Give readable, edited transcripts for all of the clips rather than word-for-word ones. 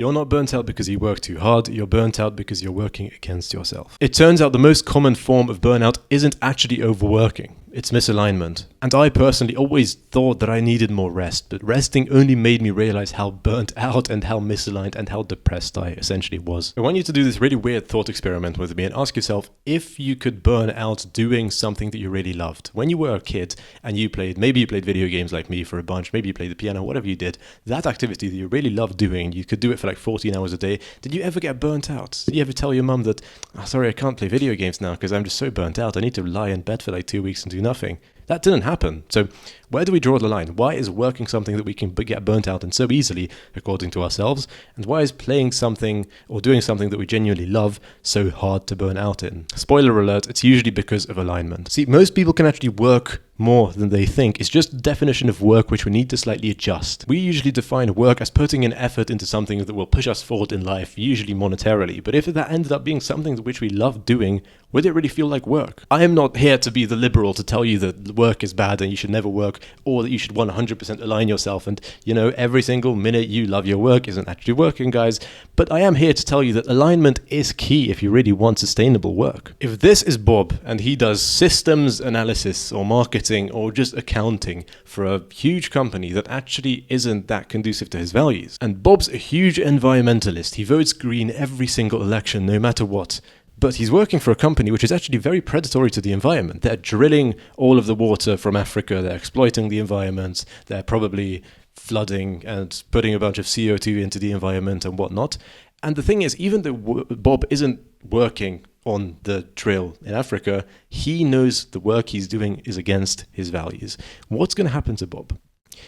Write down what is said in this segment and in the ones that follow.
You're not burnt out because you work too hard, you're burnt out because you're working against yourself. It turns out the most common form of burnout isn't actually overworking. It's misalignment. And I personally always thought that I needed more rest, but resting only made me realize how burnt out and how misaligned and how depressed I essentially was. I want you to do this really weird thought experiment with me and ask yourself if you could burn out doing something that you really loved. When you were a kid and maybe you played video games like me for a bunch, maybe you played the piano, whatever you did, that activity that you really loved doing, you could do it for like 14 hours a day. Did you ever get burnt out? Did you ever tell your mum that, sorry, I can't play video games now because I'm just so burnt out. I need to lie in bed for like 2 weeks and do nothing. That didn't happen. So where do we draw the line? Why is working something that we can get burnt out in so easily, according to ourselves? And why is playing something or doing something that we genuinely love so hard to burn out in? Spoiler alert, it's usually because of alignment. See, most people can actually work more than they think. It's just the definition of work which we need to slightly adjust. We usually define work as putting an effort into something that will push us forward in life, usually monetarily. But if that ended up being something which we love doing, would it really feel like work? I am not here to be the liberal to tell you that work is bad and you should never work, or that you should 100% align yourself and, every single minute you love your work isn't actually working, guys. But I am here to tell you that alignment is key if you really want sustainable work. If this is Bob and he does systems analysis or marketing or just accounting for a huge company that actually isn't that conducive to his values, and Bob's a huge environmentalist, he votes green every single election no matter what, but he's working for a company which is actually very predatory to the environment. They're drilling all of the water from Africa, they're exploiting the environment, they're probably flooding and putting a bunch of CO2 into the environment and whatnot. And the thing is, even though Bob isn't working on the drill in Africa, he knows the work he's doing is against his values. What's going to happen to Bob?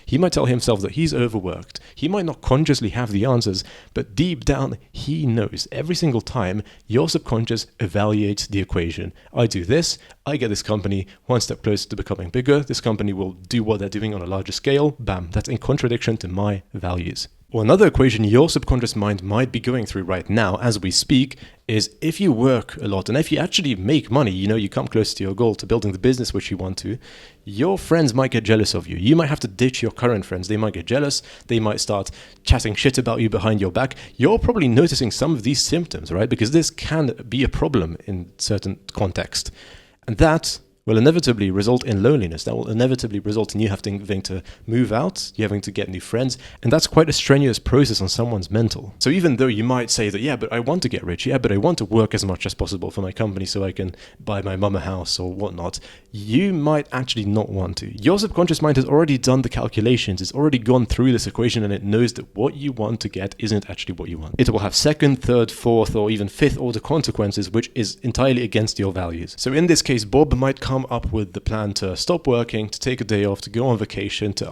He might tell himself that he's overworked. He might not consciously have the answers, but deep down, he knows every single time your subconscious evaluates the equation. I do this, I get this company one step closer to becoming bigger. This company will do what they're doing on a larger scale. Bam, that's in contradiction to my values. Or another equation your subconscious mind might be going through right now as we speak is if you work a lot and if you actually make money, you come close to your goal, to building the business which you want to, your friends might get jealous of you. You might have to ditch your current friends. They might get jealous. They might start chatting shit about you behind your back. You're probably noticing some of these symptoms, right? Because this can be a problem in certain context. And that will inevitably result in loneliness. That will inevitably result in you having to move out, you having to get new friends, and that's quite a strenuous process on someone's mental. So even though you might say that, yeah, but I want to get rich, yeah, but I want to work as much as possible for my company so I can buy my mum a house or whatnot, you might actually not want to. Your subconscious mind has already done the calculations, it's already gone through this equation, and it knows that what you want to get isn't actually what you want. It will have second, third, fourth, or even fifth order consequences, which is entirely against your values. So in this case, Bob might come up with the plan to stop working, to take a day off, to go on vacation, to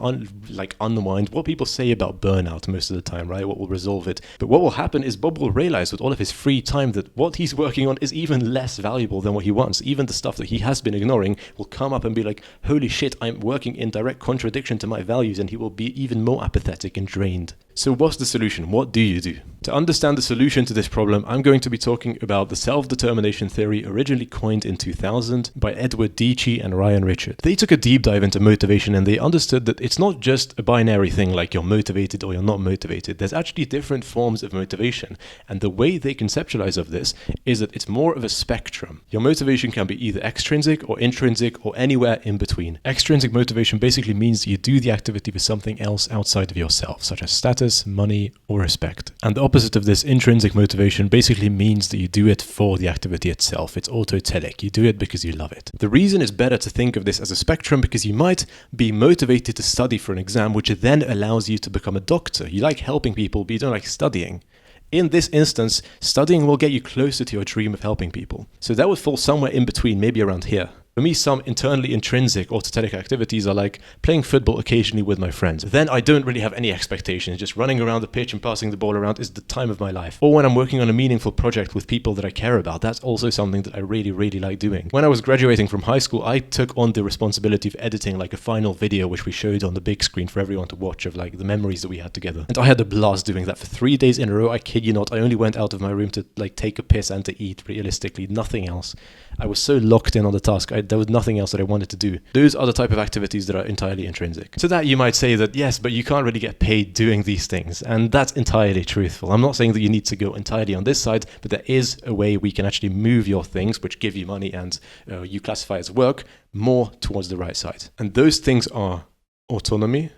unwind. What people say about burnout most of the time, right? What will resolve it? But what will happen is Bob will realize with all of his free time that what he's working on is even less valuable than what he wants. Even the stuff that he has been ignoring will come up and be like, holy shit, I'm working in direct contradiction to my values, and he will be even more apathetic and drained. So what's the solution? What do you do? To understand the solution to this problem, I'm going to be talking about the self-determination theory originally coined in 2000 by Edward Dietschy and Ryan Richard. They took a deep dive into motivation and they understood that it's not just a binary thing like you're motivated or you're not motivated. There's actually different forms of motivation. And the way they conceptualize of this is that it's more of a spectrum. Your motivation can be either extrinsic or intrinsic or anywhere in between. Extrinsic motivation basically means that you do the activity for something else outside of yourself, such as status, money, or respect. And the opposite of this, intrinsic motivation, basically means that you do it for the activity itself. It's autotelic. You do it because you love it. The reason it's better to think of this as a spectrum because you might be motivated to study for an exam, which then allows you to become a doctor. You like helping people, but you don't like studying. In this instance, studying will get you closer to your dream of helping people. So that would fall somewhere in between, maybe around here. For me, some internally intrinsic autotelic activities are like playing football occasionally with my friends. Then I don't really have any expectations. Just running around the pitch and passing the ball around is the time of my life. Or when I'm working on a meaningful project with people that I care about, that's also something that I really, really like doing. When I was graduating from high school, I took on the responsibility of editing like a final video, which we showed on the big screen for everyone to watch of like the memories that we had together. And I had a blast doing that for 3 days in a row. I kid you not. I only went out of my room to like take a piss and to eat, realistically, nothing else. I was so locked in on the task. I There was nothing else that I wanted to do. Those are the type of activities that are entirely intrinsic. To that, you might say that, yes, but you can't really get paid doing these things. And that's entirely truthful. I'm not saying that you need to go entirely on this side, but there is a way we can actually move your things, which give you money and you classify as work, more towards the right side. And those things are autonomy,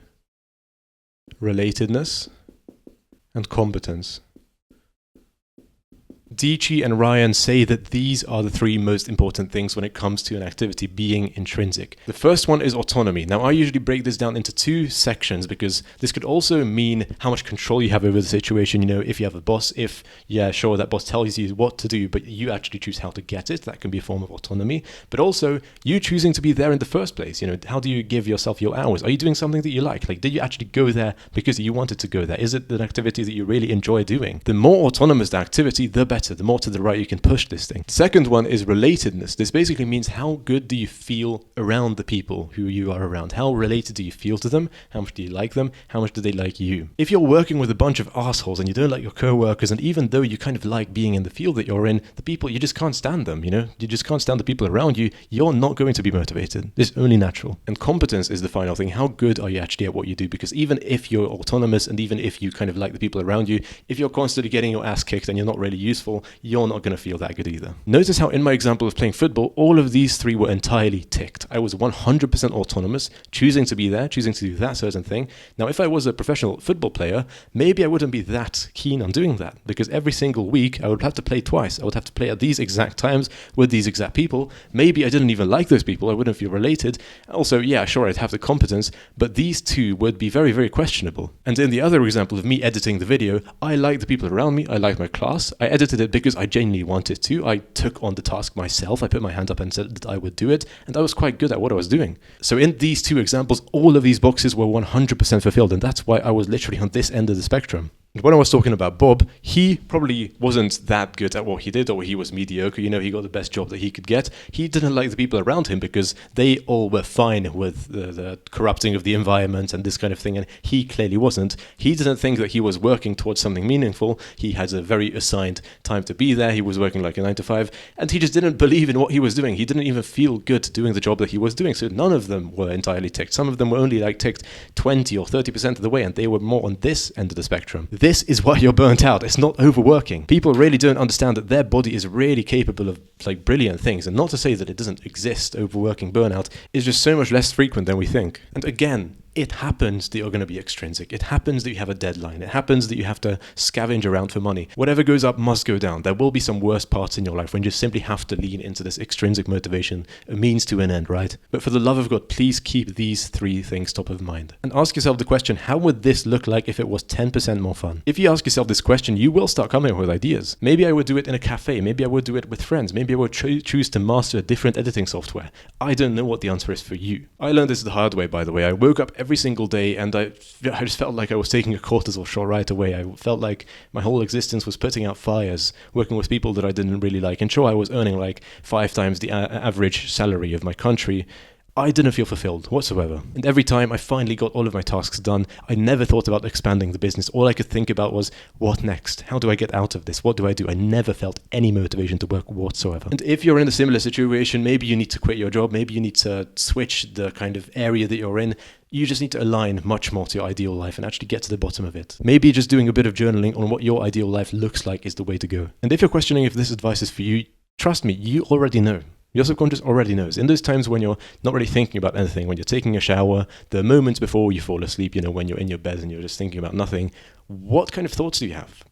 relatedness, and competence. Dici and Ryan say that these are the three most important things when it comes to an activity being intrinsic. The first one is autonomy. Now, I usually break this down into two sections because this could also mean how much control you have over the situation. You know, if you have a boss, that boss tells you what to do, but you actually choose how to get it. That can be a form of autonomy. But also, you choosing to be there in the first place. You know, how do you give yourself your hours? Are you doing something that you like? Like, did you actually go there because you wanted to go there? Is it an activity that you really enjoy doing? The more autonomous the activity, the better. The more to the right you can push this thing. The second one is relatedness. This basically means how good do you feel around the people who you are around? How related do you feel to them? How much do you like them? How much do they like you? If you're working with a bunch of assholes and you don't like your co-workers, and even though you kind of like being in the field that you're in, the people, you just can't stand them, you know? You just can't stand the people around you. You're not going to be motivated. It's only natural. And competence is the final thing. How good are you actually at what you do? Because even if you're autonomous and even if you kind of like the people around you, if you're constantly getting your ass kicked and you're not really useful, you're not going to feel that good either. Notice how in my example of playing football, all of these three were entirely ticked. I was 100% autonomous, choosing to be there, choosing to do that certain thing. Now, if I was a professional football player, maybe I wouldn't be that keen on doing that because every single week I would have to play twice. I would have to play at these exact times with these exact people. Maybe I didn't even like those people. I wouldn't feel related. Also, yeah, sure, I'd have the competence, but these two would be very, very questionable. And in the other example of me editing the video, I liked the people around me. I liked my class. I edited it because I genuinely wanted to. I took on the task myself. I put my hand up and said that I would do it, and I was quite good at what I was doing. So in these two examples, all of these boxes were 100% fulfilled, and that's why I was literally on this end of the spectrum. And when I was talking about Bob, he probably wasn't that good at what he did, or he was mediocre. You know, he got the best job that he could get. He didn't like the people around him because they all were fine with the corrupting of the environment and this kind of thing, and he clearly wasn't. He didn't think that he was working towards something meaningful. He had a very assigned time to be there. He was working like a 9 to 5, and he just didn't believe in what he was doing. He didn't even feel good doing the job that he was doing. So none of them were entirely ticked. Some of them were only like ticked 20 or 30% of the way, and they were more on this end of the spectrum. This is why you're burnt out. It's not overworking. People really don't understand that their body is really capable of like brilliant things. And not to say that it doesn't exist, overworking, burnout is just so much less frequent than we think. And again, it happens that you're going to be extrinsic. It happens that you have a deadline. It happens that you have to scavenge around for money. Whatever goes up must go down. There will be some worse parts in your life when you simply have to lean into this extrinsic motivation, a means to an end, right? But for the love of God, please keep these three things top of mind. And ask yourself the question, how would this look like if it was 10% more fun? If you ask yourself this question, you will start coming up with ideas. Maybe I would do it in a cafe. Maybe I would do it with friends. Maybe I would choose to master a different editing software. I don't know what the answer is for you. I learned this the hard way, by the way. I woke up every single day and I just felt like I was taking a cortisol shot right away. I felt like my whole existence was putting out fires, working with people that I didn't really like. And sure, I was earning like 5 times the average salary of my country. I didn't feel fulfilled whatsoever. And every time I finally got all of my tasks done, I never thought about expanding the business. All I could think about was, what next? How do I get out of this? What do I do? I never felt any motivation to work whatsoever. And if you're in a similar situation, maybe you need to quit your job. Maybe you need to switch the kind of area that you're in. You just need to align much more to your ideal life and actually get to the bottom of it. Maybe just doing a bit of journaling on what your ideal life looks like is the way to go. And if you're questioning if this advice is for you, trust me, you already know. Your subconscious already knows. In those times when you're not really thinking about anything, when you're taking a shower, the moments before you fall asleep, when you're in your bed and you're just thinking about nothing, what kind of thoughts do you have?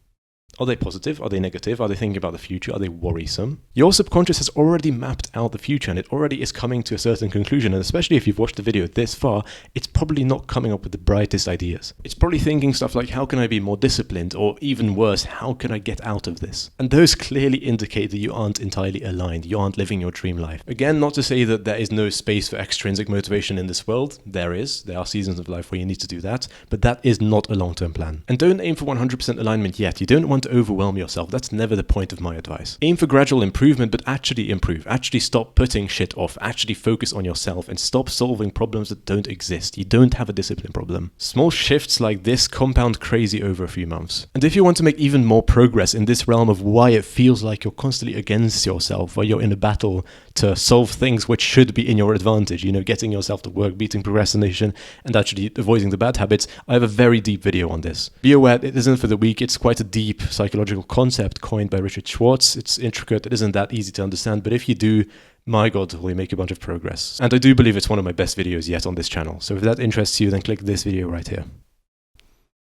Are they positive? Are they negative? Are they thinking about the future? Are they worrisome? Your subconscious has already mapped out the future and it already is coming to a certain conclusion. And especially if you've watched the video this far, it's probably not coming up with the brightest ideas. It's probably thinking stuff like, how can I be more disciplined? Or even worse, how can I get out of this? And those clearly indicate that you aren't entirely aligned. You aren't living your dream life. Again, not to say that there is no space for extrinsic motivation in this world. There is. There are seasons of life where you need to do that. But that is not a long-term plan. And don't aim for 100% alignment yet. You don't want to to overwhelm yourself. That's never the point of my advice. Aim for gradual improvement, but actually improve. Actually stop putting shit off. Actually focus on yourself and stop solving problems that don't exist. You don't have a discipline problem. Small shifts like this compound crazy over a few months. And if you want to make even more progress in this realm of why it feels like you're constantly against yourself, why you're in a battle to solve things which should be in your advantage, getting yourself to work, beating procrastination, and actually avoiding the bad habits, I have a very deep video on this. Be aware it isn't for the weak. It's quite a deep psychological concept coined by Richard Schwartz. It's intricate. It isn't that easy to understand, but if you do, my God, will you make a bunch of progress. And I do believe it's one of my best videos yet on this channel. So if that interests you, then click this video right here.